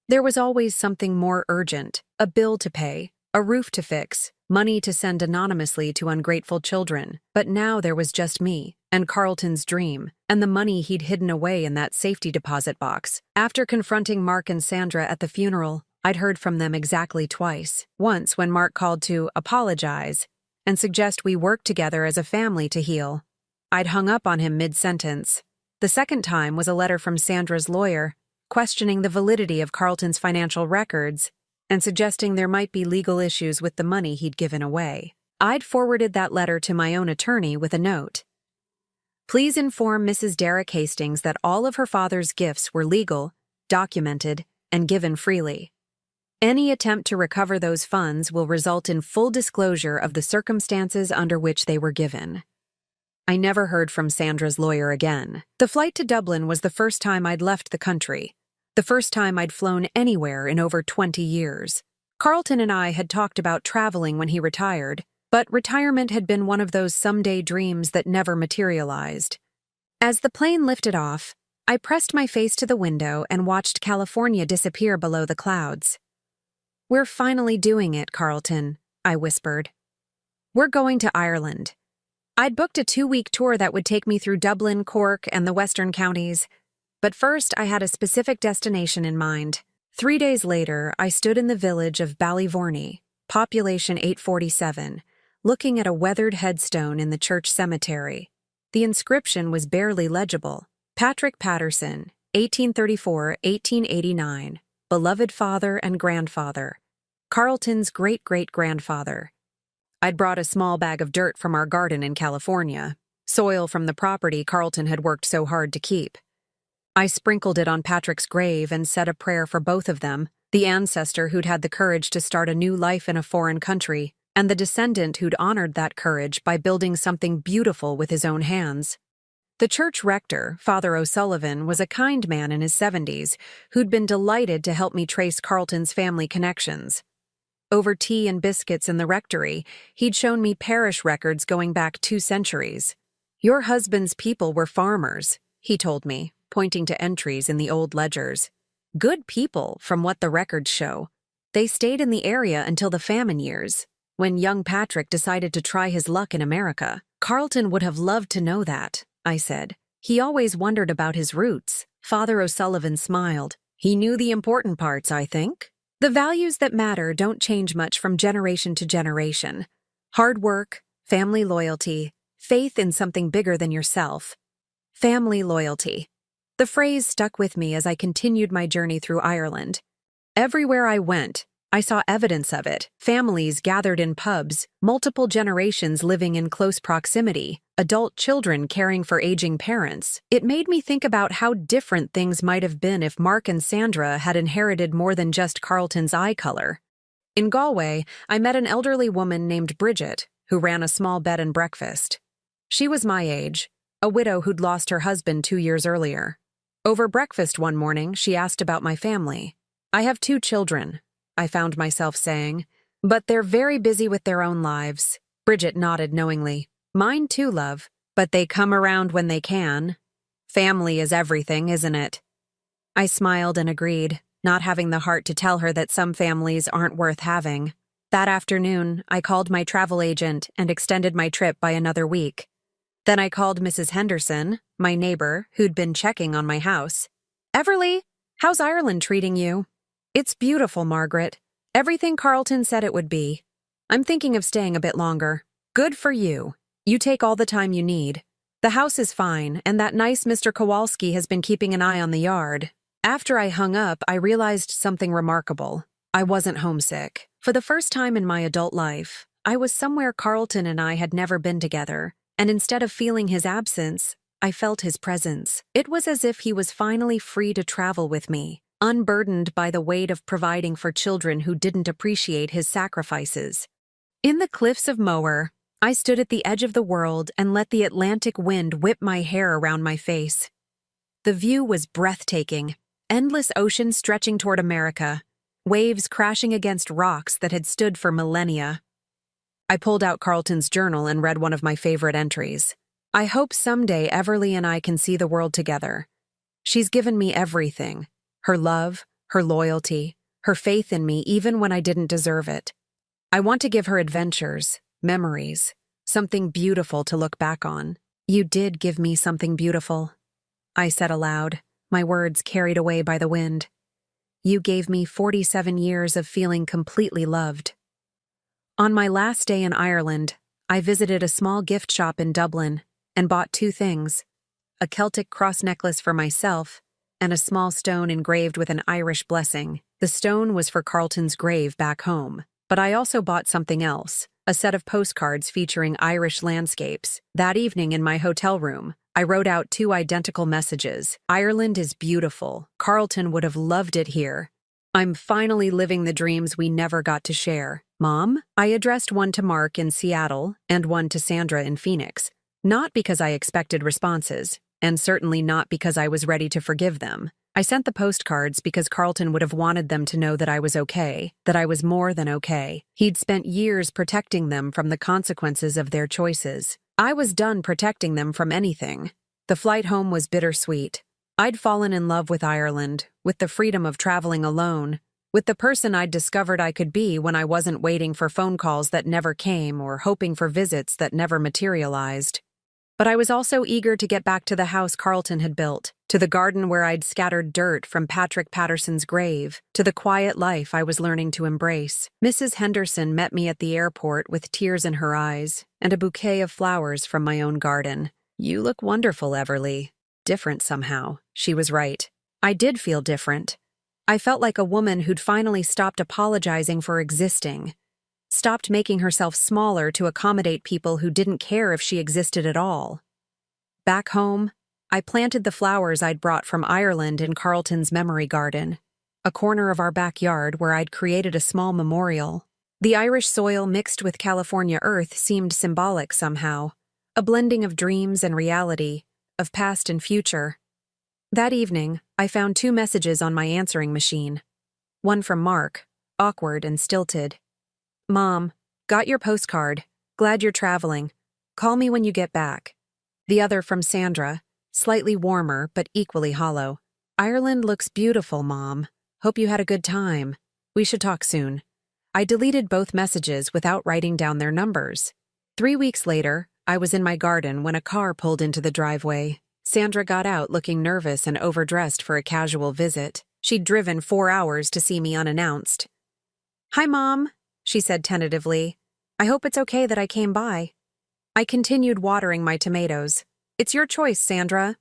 There was always something more urgent, a bill to pay, a roof to fix, money to send anonymously to ungrateful children. But now there was just me, and Carlton's dream, and the money he'd hidden away in that safety deposit box. After confronting Mark and Sandra at the funeral, I'd heard from them exactly twice. Once when Mark called to apologize and suggest we work together as a family to heal. I'd hung up on him mid-sentence. The second time was a letter from Sandra's lawyer, questioning the validity of Carlton's financial records and suggesting there might be legal issues with the money he'd given away. I'd forwarded that letter to my own attorney with a note. Please inform Mrs. Derek Hastings that all of her father's gifts were legal, documented, and given freely. Any attempt to recover those funds will result in full disclosure of the circumstances under which they were given. I never heard from Sandra's lawyer again. The flight to Dublin was the first time I'd left the country, the first time I'd flown anywhere in over 20 years. Carlton and I had talked about traveling when he retired, but retirement had been one of those someday dreams that never materialized. As the plane lifted off, I pressed my face to the window and watched California disappear below the clouds. We're finally doing it, Carlton, I whispered. We're going to Ireland. I'd booked a 2-week tour that would take me through Dublin, Cork, and the western counties. But first, I had a specific destination in mind. 3 days later, I stood in the village of Ballyvorney, population 847, looking at a weathered headstone in the church cemetery. The inscription was barely legible. Patrick Patterson, 1834-1889, beloved father and grandfather. Carlton's great-great-grandfather. I'd brought a small bag of dirt from our garden in California, soil from the property Carlton had worked so hard to keep. I sprinkled it on Patrick's grave and said a prayer for both of them, the ancestor who'd had the courage to start a new life in a foreign country, and the descendant who'd honored that courage by building something beautiful with his own hands. The church rector, Father O'Sullivan, was a kind man in his 70s who'd been delighted to help me trace Carlton's family connections. Over tea and biscuits in the rectory, he'd shown me parish records going back 2 centuries. Your husband's people were farmers, he told me, pointing to entries in the old ledgers. Good people, from what the records show. They stayed in the area until the famine years, when young Patrick decided to try his luck in America. Carlton would have loved to know that, I said. He always wondered about his roots. Father O'Sullivan smiled. He knew the important parts, I think. The values that matter don't change much from generation to generation. Hard work, family loyalty, faith in something bigger than yourself. Family loyalty. The phrase stuck with me as I continued my journey through Ireland. Everywhere I went, I saw evidence of it. Families gathered in pubs, multiple generations living in close proximity, adult children caring for aging parents. It made me think about how different things might have been if Mark and Sandra had inherited more than just Carlton's eye color. In Galway, I met an elderly woman named Bridget, who ran a small bed and breakfast. She was my age, a widow who'd lost her husband 2 years earlier. Over breakfast one morning, she asked about my family. I have 2 children, I found myself saying, but they're very busy with their own lives. Bridget nodded knowingly. Mine too, love, but they come around when they can. Family is everything, isn't it? I smiled and agreed, not having the heart to tell her that some families aren't worth having. That afternoon, I called my travel agent and extended my trip by another week. Then I called Mrs. Henderson, my neighbor, who'd been checking on my house. Everly, how's Ireland treating you? It's beautiful, Margaret. Everything Carlton said it would be. I'm thinking of staying a bit longer. Good for you. You take all the time you need. The house is fine, and that nice Mr. Kowalski has been keeping an eye on the yard. After I hung up, I realized something remarkable. I wasn't homesick. For the first time in my adult life, I was somewhere Carlton and I had never been together, and instead of feeling his absence, I felt his presence. It was as if he was finally free to travel with me, unburdened by the weight of providing for children who didn't appreciate his sacrifices. In the cliffs of Moher, I stood at the edge of the world and let the Atlantic wind whip my hair around my face. The view was breathtaking, endless ocean stretching toward America, waves crashing against rocks that had stood for millennia. I pulled out Carlton's journal and read one of my favorite entries. I hope someday Everly and I can see the world together. She's given me everything. Her love, her loyalty, her faith in me even when I didn't deserve it. I want to give her adventures, memories, something beautiful to look back on. You did give me something beautiful, I said aloud, my words carried away by the wind. You gave me 47 years of feeling completely loved. On my last day in Ireland, I visited a small gift shop in Dublin and bought 2 things, a Celtic cross necklace for myself and a small stone engraved with an Irish blessing. The stone was for Carlton's grave back home, but I also bought something else, a set of postcards featuring Irish landscapes. That evening in my hotel room, I wrote out 2 identical messages. Ireland is beautiful. Carlton would have loved it here. I'm finally living the dreams we never got to share. Mom, I addressed one to Mark in Seattle and one to Sandra in Phoenix, not because I expected responses, and certainly not because I was ready to forgive them. I sent the postcards because Carlton would have wanted them to know that I was okay, that I was more than okay. He'd spent years protecting them from the consequences of their choices. I was done protecting them from anything. The flight home was bittersweet. I'd fallen in love with Ireland, with the freedom of traveling alone, with the person I'd discovered I could be when I wasn't waiting for phone calls that never came or hoping for visits that never materialized. But I was also eager to get back to the house Carlton had built, to the garden where I'd scattered dirt from Patrick Patterson's grave, to the quiet life I was learning to embrace. Mrs. Henderson met me at the airport with tears in her eyes and a bouquet of flowers from my own garden. You look wonderful, Everly. Different somehow. She was right. I did feel different. I felt like a woman who'd finally stopped apologizing for existing, stopped making herself smaller to accommodate people who didn't care if she existed at all. Back home, I planted the flowers I'd brought from Ireland in Carlton's memory garden, a corner of our backyard where I'd created a small memorial. The Irish soil mixed with California earth seemed symbolic somehow, a blending of dreams and reality, of past and future. That evening, I found 2 messages on my answering machine. One from Mark, awkward and stilted. Mom, got your postcard. Glad you're traveling. Call me when you get back. The other from Sandra, slightly warmer but equally hollow. Ireland looks beautiful, Mom. Hope you had a good time. We should talk soon. I deleted both messages without writing down their numbers. 3 weeks later, I was in my garden when a car pulled into the driveway. Sandra got out looking nervous and overdressed for a casual visit. She'd driven 4 hours to see me unannounced. "Hi, Mom," she said tentatively. "I hope it's okay that I came by." I continued watering my tomatoes. "It's your choice, Sandra."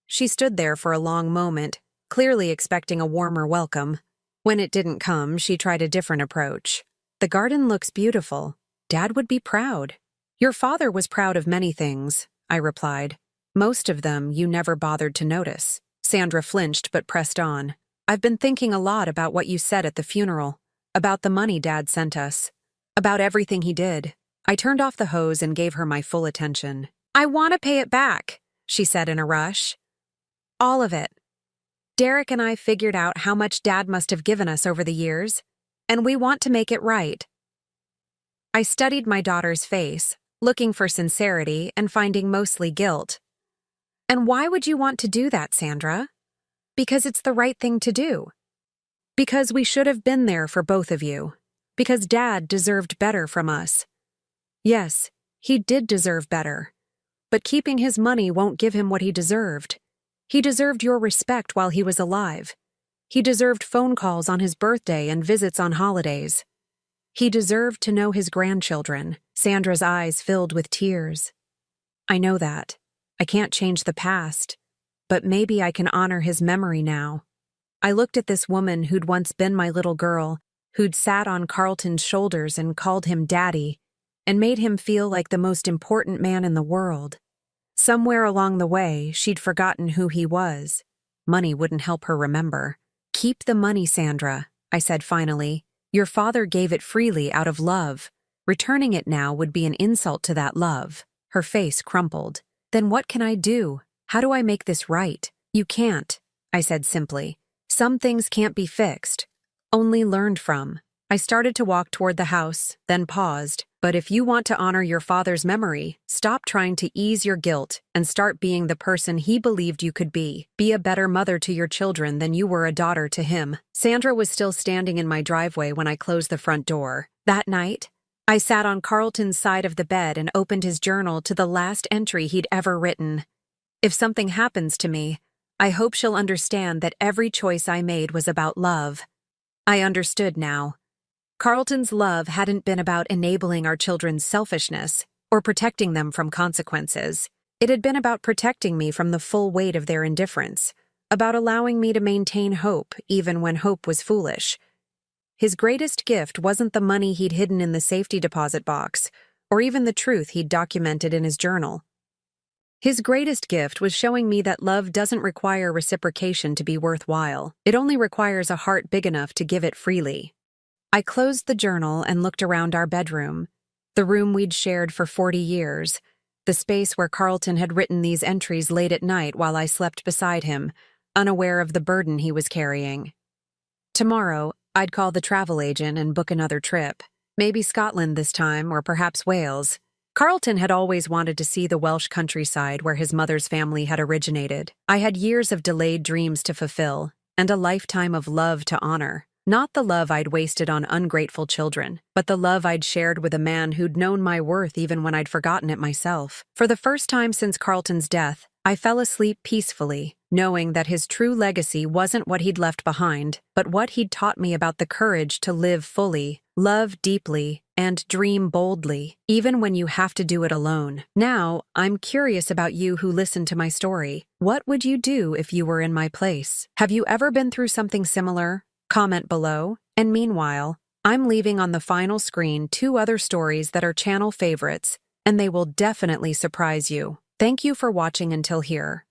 She stood there for a long moment, clearly expecting a warmer welcome. When it didn't come, she tried a different approach. "The garden looks beautiful. Dad would be proud." "Your father was proud of many things," I replied. "Most of them you never bothered to notice." Sandra flinched but pressed on. "I've been thinking a lot about what you said at the funeral, about the money Dad sent us, about everything he did." I turned off the hose and gave her my full attention. "I want to pay it back," she said in a rush. "All of it. Derek and I figured out how much Dad must have given us over the years, and we want to make it right." I studied my daughter's face, looking for sincerity and finding mostly guilt. "And why would you want to do that, Sandra?" "Because it's the right thing to do. Because we should have been there for both of you. Because Dad deserved better from us." Yes, he did deserve better. But keeping his money won't give him what he deserved. He deserved your respect while he was alive. He deserved phone calls on his birthday and visits on holidays. He deserved to know his grandchildren. Sandra's eyes filled with tears. "I know that. I can't change the past, but maybe I can honor his memory now." I looked at this woman who'd once been my little girl, who'd sat on Carlton's shoulders and called him Daddy, and made him feel like the most important man in the world. Somewhere along the way, she'd forgotten who he was. Money wouldn't help her remember. "Keep the money, Sandra," I said finally. "Your father gave it freely out of love. Returning it now would be an insult to that love." Her face crumpled. "Then what can I do? How do I make this right?" "You can't," I said simply. "Some things can't be fixed, only learned from." I started to walk toward the house, then paused. "But if you want to honor your father's memory, stop trying to ease your guilt and start being the person he believed you could be. Be a better mother to your children than you were a daughter to him." Sandra was still standing in my driveway when I closed the front door. That night, I sat on Carlton's side of the bed and opened his journal to the last entry he'd ever written. "If something happens to me, I hope she'll understand that every choice I made was about love." I understood now. Carlton's love hadn't been about enabling our children's selfishness or protecting them from consequences. It had been about protecting me from the full weight of their indifference, about allowing me to maintain hope even when hope was foolish. His greatest gift wasn't the money he'd hidden in the safety deposit box, or even the truth he'd documented in his journal. His greatest gift was showing me that love doesn't require reciprocation to be worthwhile. It only requires a heart big enough to give it freely. I closed the journal and looked around our bedroom, the room we'd shared for 40 years, the space where Carlton had written these entries late at night while I slept beside him, unaware of the burden he was carrying. Tomorrow, I'd call the travel agent and book another trip. Maybe Scotland this time, or perhaps Wales. Carlton had always wanted to see the Welsh countryside where his mother's family had originated. I had years of delayed dreams to fulfill, and a lifetime of love to honor. Not the love I'd wasted on ungrateful children, but the love I'd shared with a man who'd known my worth even when I'd forgotten it myself. For the first time since Carlton's death, I fell asleep peacefully, knowing that his true legacy wasn't what he'd left behind, but what he'd taught me about the courage to live fully, love deeply, and dream boldly, even when you have to do it alone. Now, I'm curious about you who listened to my story. What would you do if you were in my place? Have you ever been through something similar? Comment below. And meanwhile, I'm leaving on the final screen 2 other stories that are channel favorites, and they will definitely surprise you. Thank you for watching until here.